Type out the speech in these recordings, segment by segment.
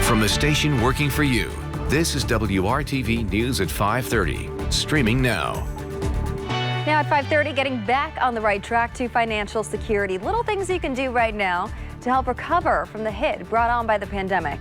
From the station working for you, this is WRTV News at 5:30, streaming now. Now at 5:30, getting back on the right track to financial security. Little things you can do right now to help recover from the hit brought on by the pandemic.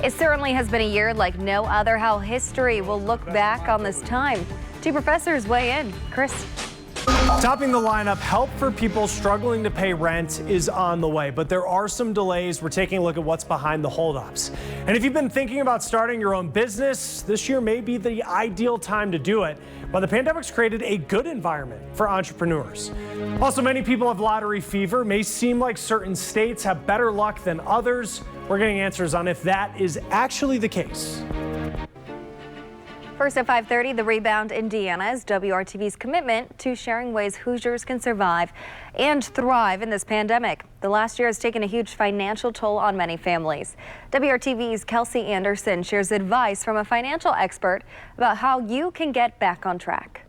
It certainly has been a year like no other. How history will look back on this time. Two professors weigh in. Chris. Topping the lineup, help for people struggling to pay rent is on the way, but there are some delays. We're taking a look at what's behind the holdups. And if you've been thinking about starting your own business, this year may be the ideal time to do it. But the pandemic's created a good environment for entrepreneurs. Also, many people have lottery fever. May seem like certain states have better luck than others. We're getting answers on if that is actually the case. First at 5:30, the Rebound Indiana is WRTV's commitment to sharing ways Hoosiers can survive and thrive in this pandemic. The last year has taken a huge financial toll on many families. WRTV's Kelsey Anderson shares advice from a financial expert about how you can get back on track.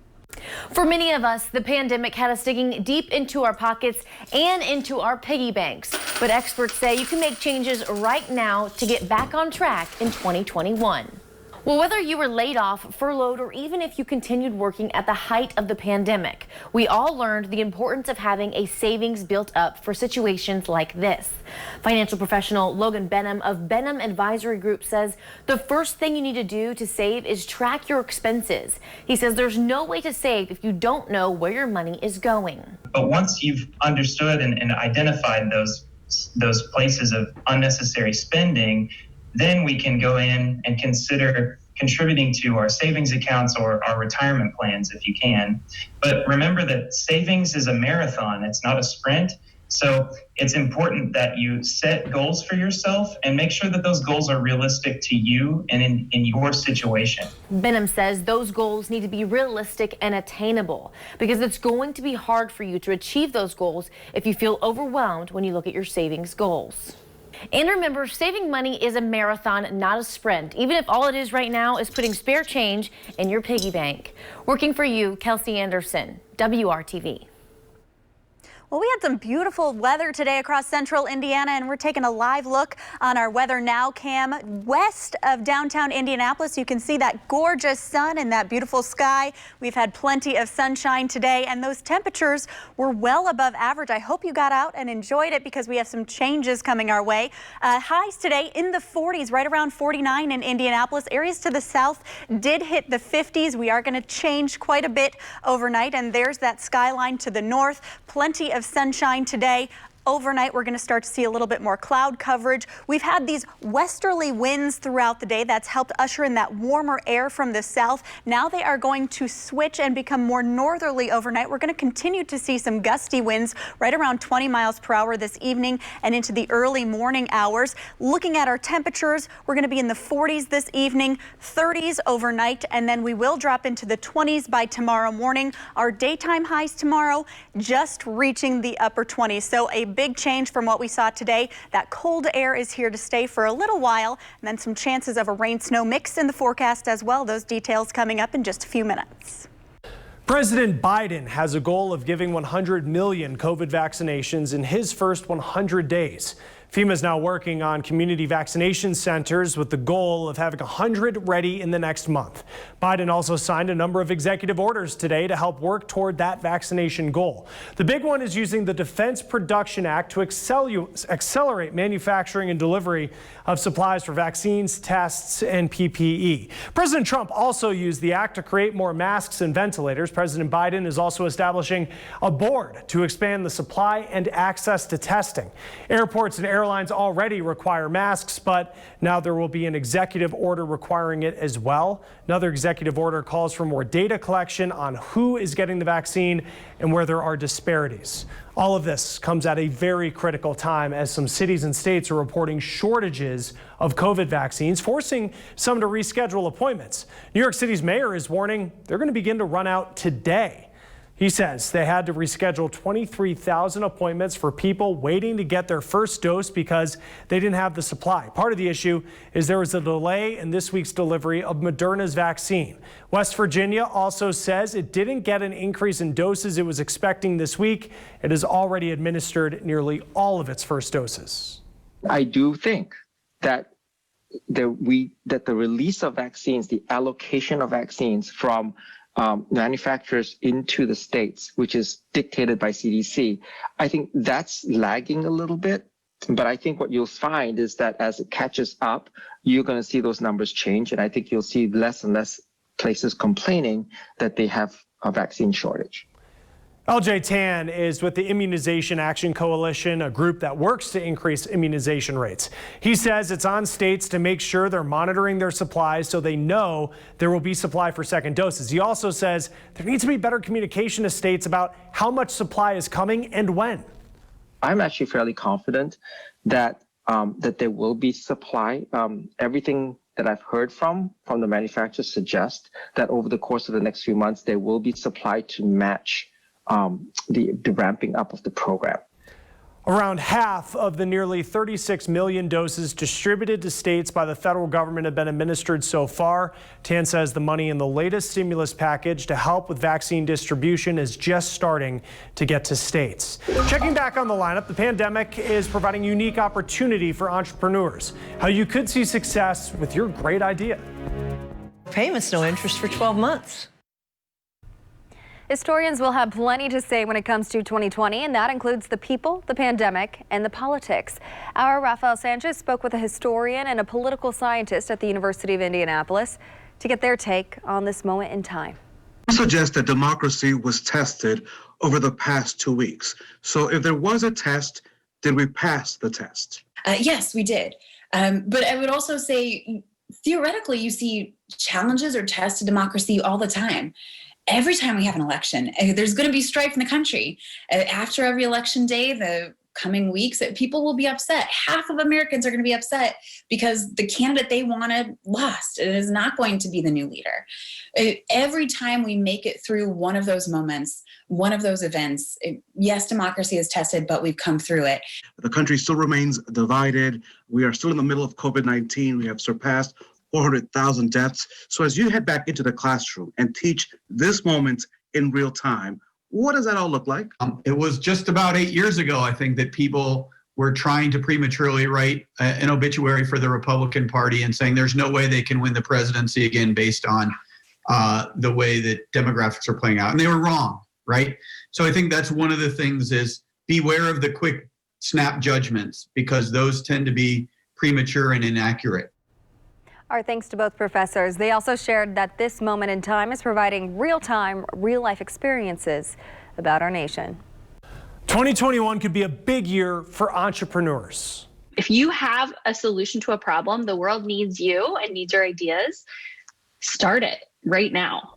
For many of us, the pandemic had us digging deep into our pockets and into our piggy banks. But experts say you can make changes right now to get back on track in 2021. Well, whether you were laid off, furloughed, or even if you continued working at the height of the pandemic, we all learned the importance of having a savings built up for situations like this. Financial professional Logan Benham of Benham Advisory Group says the first thing you need to do to save is track your expenses. He says there's no way to save if you don't know where your money is going. But once you've understood and identified those places of unnecessary spending, then we can go in and consider contributing to our savings accounts or our retirement plans if you can. But remember that savings is a marathon, it's not a sprint. So it's important that you set goals for yourself and make sure that those goals are realistic to you and in your situation. Benham says those goals need to be realistic and attainable because it's going to be hard for you to achieve those goals if you feel overwhelmed when you look at your savings goals. And remember, saving money is a marathon, not a sprint, even if all it is right now is putting spare change in your piggy bank. Working for you, Kelsey Anderson, WRTV. Well, we had some beautiful weather today across central Indiana, and we're taking a live look on our Weather Now cam west of downtown Indianapolis. You can see that gorgeous sun and that beautiful sky. We've had plenty of sunshine today, and those temperatures were well above average. I hope you got out and enjoyed it because we have some changes coming our way. Highs today in the 40s, right around 49 in Indianapolis. Areas to the south did hit the 50s. We are going to change quite a bit overnight, and there's that skyline to the north. Plenty of sunshine today. Overnight, we're going to start to see a little bit more cloud coverage. We've had these westerly winds throughout the day. That's helped usher in that warmer air from the south. Now they are going to switch and become more northerly overnight. We're going to continue to see some gusty winds right around 20 miles per hour this evening and into the early morning hours. Looking at our temperatures, we're going to be in the 40s this evening, 30s overnight, and then we will drop into the 20s by tomorrow morning. Our daytime highs tomorrow just reaching the upper 20s. So a big change from what we saw today. That cold air is here to stay for a little while, and then some chances of a rain-snow mix in the forecast as well. Those details coming up in just a few minutes. President Biden has a goal of giving 100 million COVID vaccinations in his first 100 days. FEMA is now working on community vaccination centers with the goal of having 100 ready in the next month. Biden also signed a number of executive orders today to help work toward that vaccination goal. The big one is using the Defense Production Act to accelerate manufacturing and delivery of supplies for vaccines, tests, and PPE. President Trump also used the act to create more masks and ventilators. President Biden is also establishing a board to expand the supply and access to testing. Airports and airlines already require masks, but now there will be an executive order requiring it as well. Another executive order calls for more data collection on who is getting the vaccine and where there are disparities. All of this comes at a very critical time as some cities and states are reporting shortages of COVID vaccines, forcing some to reschedule appointments. New York City's mayor is warning they're going to begin to run out today. He says they had to reschedule 23,000 appointments for people waiting to get their first dose because they didn't have the supply. Part of the issue is there was a delay in this week's delivery of Moderna's vaccine. West Virginia also says it didn't get an increase in doses it was expecting this week. It has already administered nearly all of its first doses. I do think that the release of vaccines, the allocation of vaccines from manufacturers into the states, which is dictated by CDC, I think that's lagging a little bit. But I think what you'll find is that as it catches up, you're going to see those numbers change. And I think you'll see less and less places complaining that they have a vaccine shortage. LJ Tan is with the Immunization Action Coalition, a group that works to increase immunization rates. He says it's on states to make sure they're monitoring their supplies so they know there will be supply for second doses. He also says there needs to be better communication to states about how much supply is coming and when. I'm actually fairly confident that that there will be supply. Everything that I've heard from the manufacturers suggests that over the course of the next few months, there will be supply to match the ramping up of the program. Around half of the nearly 36 million doses distributed to states by the federal government have been administered so far. Tan says the money in the latest stimulus package to help with vaccine distribution is just starting to get to states. Checking back on the lineup, the pandemic is providing unique opportunity for entrepreneurs. How you could see success with your great idea. Payments, no interest for 12 months. Historians will have plenty to say when it comes to 2020, and that includes the people, the pandemic, and the politics. Our Rafael Sanchez spoke with a historian and a political scientist at the University of Indianapolis to get their take on this moment in time. I suggest that democracy was tested over the past 2 weeks. So if there was a test, did we pass the test? Yes, we did. But I would also say, theoretically, you see challenges or tests to democracy all the time. Every time we have an election, there's going to be strife in the country. After every election day, the coming weeks, people will be upset. Half of Americans are going to be upset because the candidate they wanted lost. It is not going to be the new leader. Every time we make it through one of those moments, one of those events, yes, democracy is tested, but we've come through it. The country still remains divided. We are still in the middle of COVID-19. We have surpassed 400,000 deaths. So as you head back into the classroom and teach this moment in real time, what does that all look like? It was just about 8 years ago, I think, that people were trying to prematurely write an obituary for the Republican Party and saying there's no way they can win the presidency again based on the way that demographics are playing out. And they were wrong, right? So I think that's one of the things is beware of the quick snap judgments because those tend to be premature and inaccurate. Our thanks to both professors. They also shared that this moment in time is providing real-time, real-life experiences about our nation. 2021 could be a big year for entrepreneurs. If you have a solution to a problem, the world needs you and needs your ideas. Start it right now.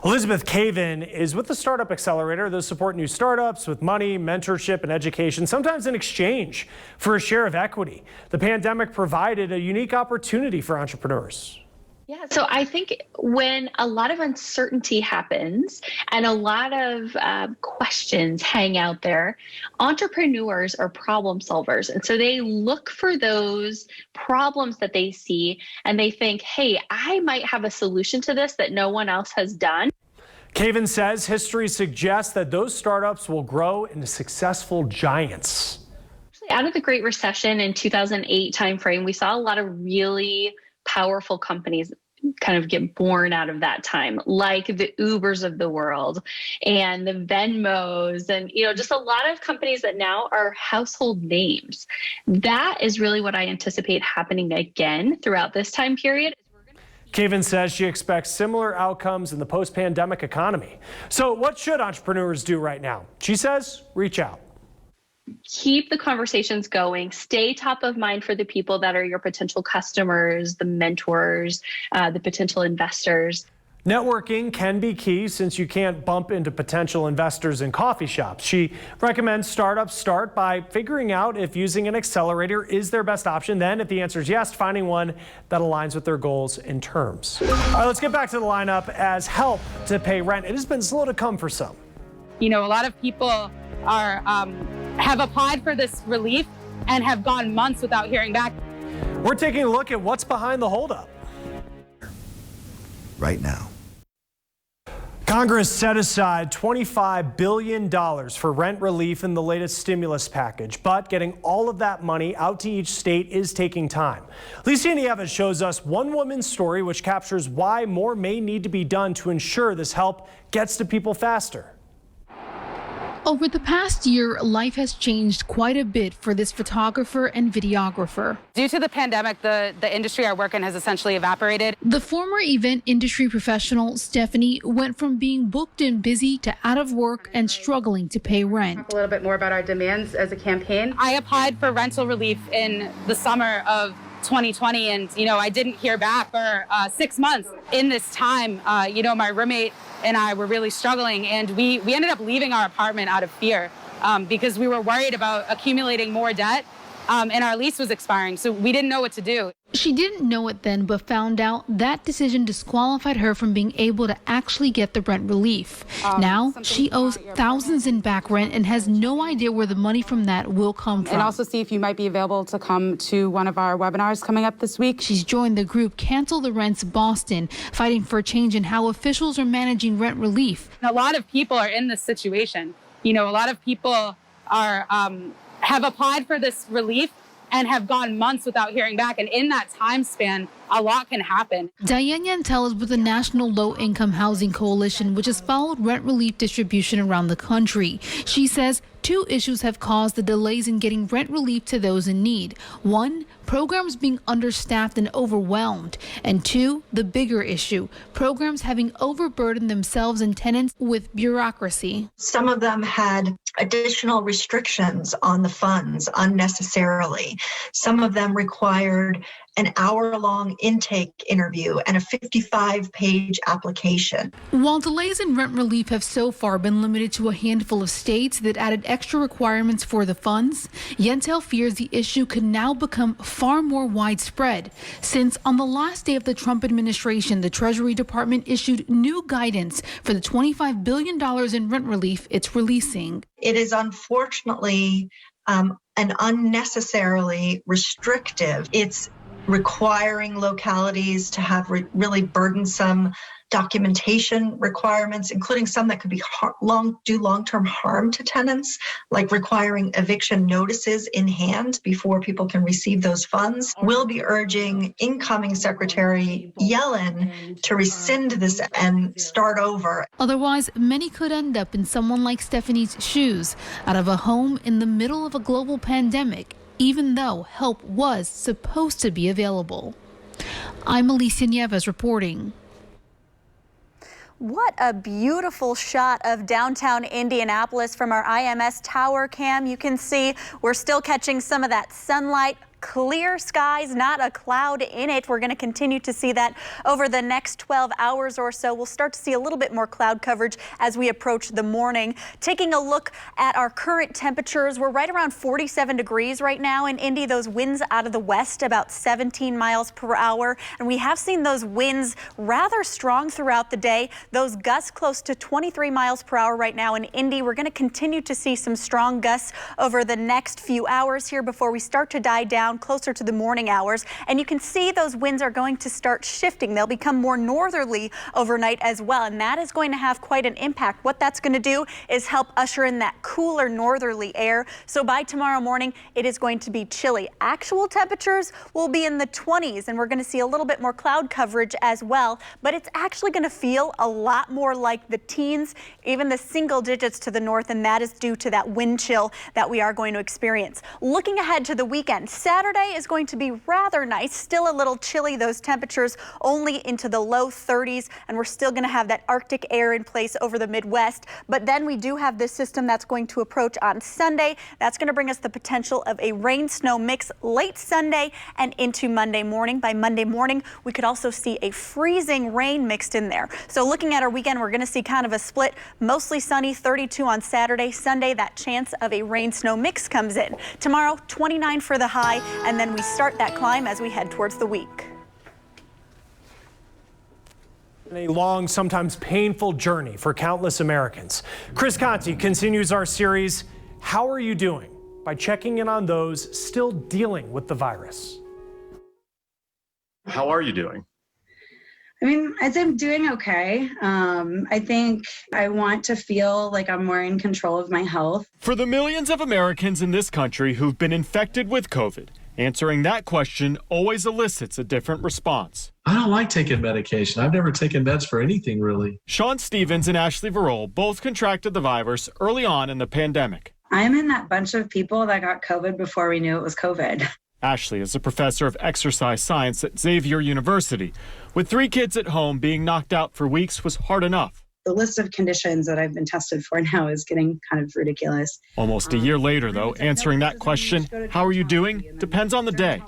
Elizabeth Caven is with the Startup Accelerator. They support new startups with money, mentorship, and education, sometimes in exchange for a share of equity. The pandemic provided a unique opportunity for entrepreneurs. Yeah, so I think when a lot of uncertainty happens and a lot of questions hang out there, entrepreneurs are problem solvers. And so they look for those problems that they see and they think, hey, I might have a solution to this that no one else has done. Caven says history suggests that those startups will grow into successful giants. Out of the Great Recession in 2008 timeframe, we saw a lot of really powerful companies kind of get born out of that time, like the Ubers of the world and the Venmos and, just a lot of companies that now are household names. That is really what I anticipate happening again throughout this time period. Caven says she expects similar outcomes in the post-pandemic economy. So what should entrepreneurs do right now? She says, reach out. Keep the conversations going. Stay top of mind for the people that are your potential customers, the mentors, the potential investors. Networking can be key since you can't bump into potential investors in coffee shops. She recommends startups start by figuring out if using an accelerator is their best option. Then, if the answer is yes, finding one that aligns with their goals and terms. All right, let's get back to the lineup as help to pay rent. It has been slow to come for some. A lot of people are have applied for this relief and have gone months without hearing back. We're taking a look at what's behind the holdup. Right now. Congress set aside $25 billion for rent relief in the latest stimulus package, but getting all of that money out to each state is taking time. Alicia Nieves shows us one woman's story which captures why more may need to be done to ensure this help gets to people faster. Over the past year, life has changed quite a bit for this photographer and videographer. Due to the pandemic, the industry I work in has essentially evaporated. The former event industry professional, Stephanie, went from being booked and busy to out of work and struggling to pay rent. A little bit more about our demands as a campaign. I applied for rental relief in the summer of 2020, and I didn't hear back for 6 months. In this time, my roommate and I were really struggling, and we ended up leaving our apartment out of fear because we were worried about accumulating more debt, and our lease was expiring, so we didn't know what to do. She didn't know it then, but found out that decision disqualified her from being able to actually get the rent relief. Now she owes thousands in back rent and has no idea where the money from that will come from. And also see if you might be available to come to one of our webinars coming up this week. She's joined the group Cancel the Rents Boston, fighting for a change in how officials are managing rent relief. A lot of people are in this situation. A lot of people are have applied for this relief and have gone months without hearing back. And in that time span, a lot can happen. Diane Yantel is with the National Low Income Housing Coalition, which has followed rent relief distribution around the country. She says 2 issues have caused the delays in getting rent relief to those in need. 1, programs being understaffed and overwhelmed. And 2, the bigger issue, programs having overburdened themselves and tenants with bureaucracy. Some of them had additional restrictions on the funds unnecessarily. Some of them required an hour-long intake interview and a 55-page application. While delays in rent relief have so far been limited to a handful of states that added extra requirements for the funds, Yentel fears the issue could now become far more widespread, since on the last day of the Trump administration, the Treasury Department issued new guidance for the $25 billion in rent relief it's releasing. It is unfortunately and unnecessarily restrictive. It's requiring localities to have really burdensome documentation requirements, including some that could be do long-term harm to tenants, like requiring eviction notices in hand before people can receive those funds. We'll be urging incoming Secretary Yellen to rescind this and start over. Otherwise, many could end up in someone like Stephanie's shoes, out of a home in the middle of a global pandemic, even though help was supposed to be available. I'm Alicia Nieves reporting. What a beautiful shot of downtown Indianapolis from our IMS tower cam. You can see we're still catching some of that sunlight. Clear skies, not a cloud in it. We're going to continue to see that over the next 12 hours or so. We'll start to see a little bit more cloud coverage as we approach the morning. Taking a look at our current temperatures, we're right around 47 degrees right now in Indy. Those winds out of the west about 17 miles per hour. And we have seen those winds rather strong throughout the day. Those gusts close to 23 miles per hour right now in Indy. We're going to continue to see some strong gusts over the next few hours here before we start to die down closer to the morning hours. And you can see those winds are going to start shifting. They'll become more northerly overnight as well, and that is going to have quite an impact. What that's going to do is help usher in that cooler northerly air. So by tomorrow morning, it is going to be chilly. Actual temperatures will be in the 20s, and we're going to see a little bit more cloud coverage as well, but it's actually going to feel a lot more like the teens, even the single digits to the north, and that is due to that wind chill that we are going to experience. Looking ahead to the weekend, Saturday is going to be rather nice, still a little chilly, those temperatures only into the low 30s, and we're still going to have that Arctic air in place over the Midwest. But then we do have this system that's going to approach on Sunday. That's going to bring us the potential of a rain-snow mix late Sunday and into Monday morning. By Monday morning, we could also see a freezing rain mixed in there. So looking at our weekend, we're going to see kind of a split, mostly sunny, 32 on Saturday. Sunday, that chance of a rain-snow mix comes in. Tomorrow, 29 for the high, and then we start that climb as we head towards the week. A long, sometimes painful journey for countless Americans. Chris Conti continues our series, How Are You Doing? By checking in on those still dealing with the virus. How are you doing? I mean, I'd say I'm doing okay. I think I want to feel like I'm more in control of my health. For the millions of Americans in this country who've been infected with COVID, answering that question always elicits a different response. I don't like taking medication. I've never taken meds for anything, really. Sean Stevens and Ashley Verrell both contracted the virus early on in the pandemic. I'm in that bunch of people that got COVID before we knew it was COVID. Ashley is a professor of exercise science at Xavier University. With 3 kids at home, being knocked out for weeks was hard enough. The list of conditions that I've been tested for now is getting kind of ridiculous. Almost a year later, though, answering that question, how are you doing, depends on the day.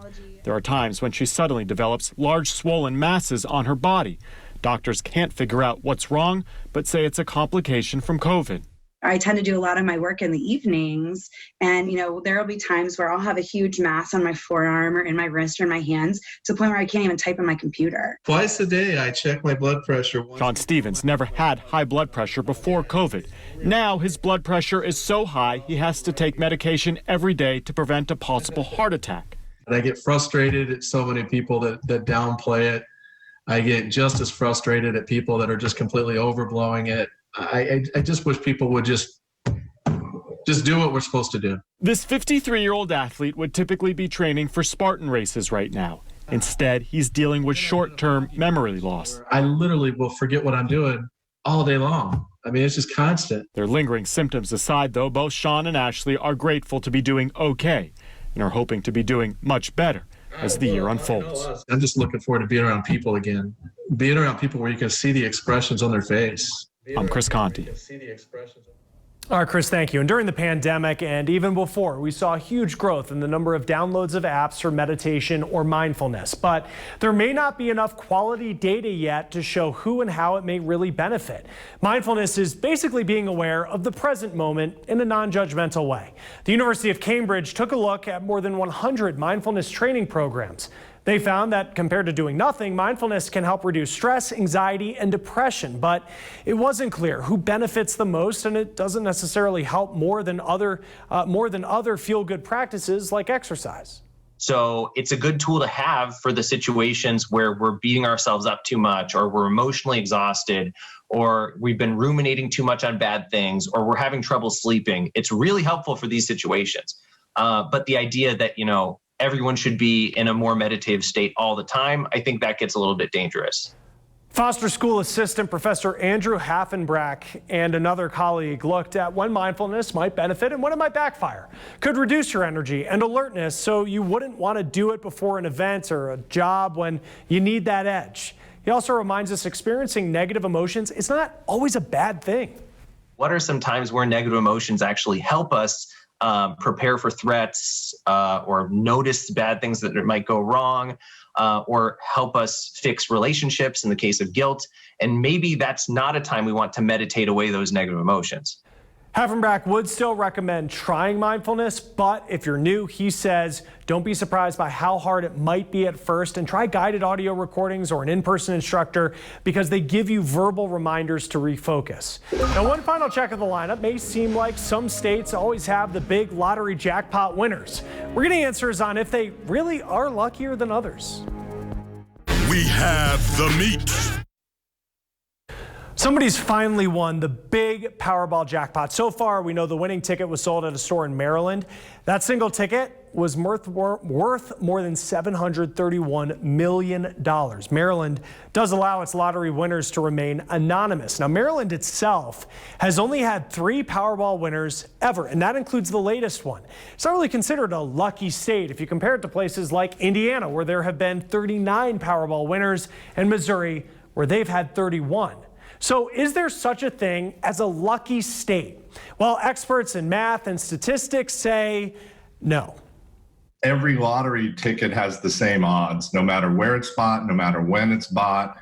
There are times when she suddenly develops large swollen masses on her body. Doctors can't figure out what's wrong, but say it's a complication from COVID. I tend to do a lot of my work in the evenings, and there will be times where I'll have a huge mass on my forearm or in my wrist or in my hands to the point where I can't even type on my computer. Twice a day, I check my blood pressure. Sean Stevens never had high blood pressure before COVID. Now his blood pressure is so high he has to take medication every day to prevent a possible heart attack. And I get frustrated at so many people that downplay it. I get just as frustrated at people that are just completely overblowing it. I just wish people would just do what we're supposed to do. This 53-year-old athlete would typically be training for Spartan races right now. Instead, he's dealing with short-term memory loss. I literally will forget what I'm doing all day long. I mean, it's just constant. Their lingering symptoms aside, though, both Sean and Ashley are grateful to be doing okay and are hoping to be doing much better as the year unfolds. I'm just looking forward to being around people again. Being around people where you can see the expressions on their face. I'm Chris Conti. All right, Chris, thank you. And during the pandemic and even before, we saw huge growth in the number of downloads of apps for meditation or mindfulness. But there may not be enough quality data yet to show who and how it may really benefit. Mindfulness is basically being aware of the present moment in a non-judgmental way. The University of Cambridge took a look at more than 100 mindfulness training programs. They found that compared to doing nothing, mindfulness can help reduce stress, anxiety, and depression. But it wasn't clear who benefits the most, and it doesn't necessarily help more than other feel-good practices like exercise. So it's a good tool to have for the situations where we're beating ourselves up too much, or we're emotionally exhausted, or we've been ruminating too much on bad things, or we're having trouble sleeping. It's really helpful for these situations. But the idea that, everyone should be in a more meditative state all the time, I think that gets a little bit dangerous. Foster School assistant Professor Andrew Haffenbrack and another colleague looked at when mindfulness might benefit and when it might backfire. Could reduce your energy and alertness so you wouldn't want to do it before an event or a job when you need that edge. He also reminds us experiencing negative emotions is not always a bad thing. What are some times where negative emotions actually help us prepare for threats or notice bad things that might go wrong or help us fix relationships in the case of guilt? And maybe that's not a time we want to meditate away those negative emotions. Haffenbrack would still recommend trying mindfulness, but if you're new, he says, don't be surprised by how hard it might be at first, and try guided audio recordings or an in-person instructor because they give you verbal reminders to refocus. Now, one final check of the lineup may seem like some states always have the big lottery jackpot winners. We're getting answers on if they really are luckier than others. We have the meat. Somebody's finally won the big Powerball jackpot. So far, we know the winning ticket was sold at a store in Maryland. That single ticket was worth more than $731 million. Maryland does allow its lottery winners to remain anonymous. Now, Maryland itself has only had 3 Powerball winners ever, and that includes the latest one. It's not really considered a lucky state if you compare it to places like Indiana, where there have been 39 Powerball winners, and Missouri, where they've had 31. So is there such a thing as a lucky state? Well, experts in math and statistics say no. Every lottery ticket has the same odds, no matter where it's bought, no matter when it's bought.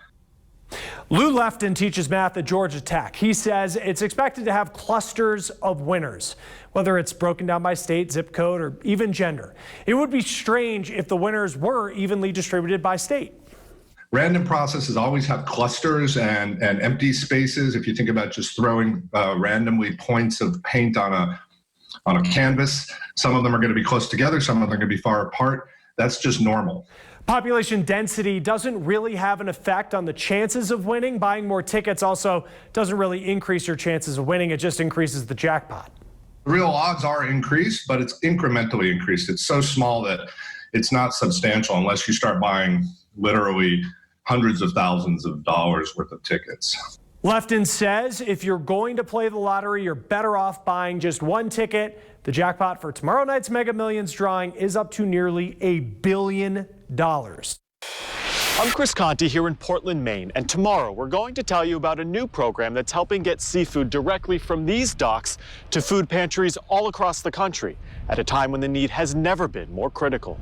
Lou Lefton teaches math at Georgia Tech. He says it's expected to have clusters of winners, whether it's broken down by state, zip code, or even gender. It would be strange if the winners were evenly distributed by state. Random processes always have clusters and empty spaces. If you think about just throwing randomly points of paint on a canvas, some of them are going to be close together, some of them are going to be far apart. That's just normal. Population density doesn't really have an effect on the chances of winning. Buying more tickets also doesn't really increase your chances of winning. It just increases the jackpot. Real odds are increased, but it's incrementally increased. It's so small that it's not substantial unless you start buying literally hundreds of thousands of dollars worth of tickets. Lefton says if you're going to play the lottery, you're better off buying just one ticket. The jackpot for tomorrow night's Mega Millions drawing is up to nearly $1 billion. I'm Chris Conti here in Portland, Maine, and tomorrow we're going to tell you about a new program that's helping get seafood directly from these docks to food pantries all across the country at a time when the need has never been more critical.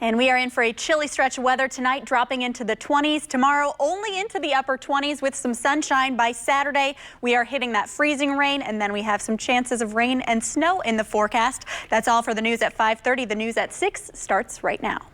And we are in for a chilly stretch of weather tonight, dropping into the 20s. Tomorrow, only into the upper 20s with some sunshine. By Saturday, we are hitting that freezing rain, and then we have some chances of rain and snow in the forecast. That's all for the news at 5:30. The news at 6 starts right now.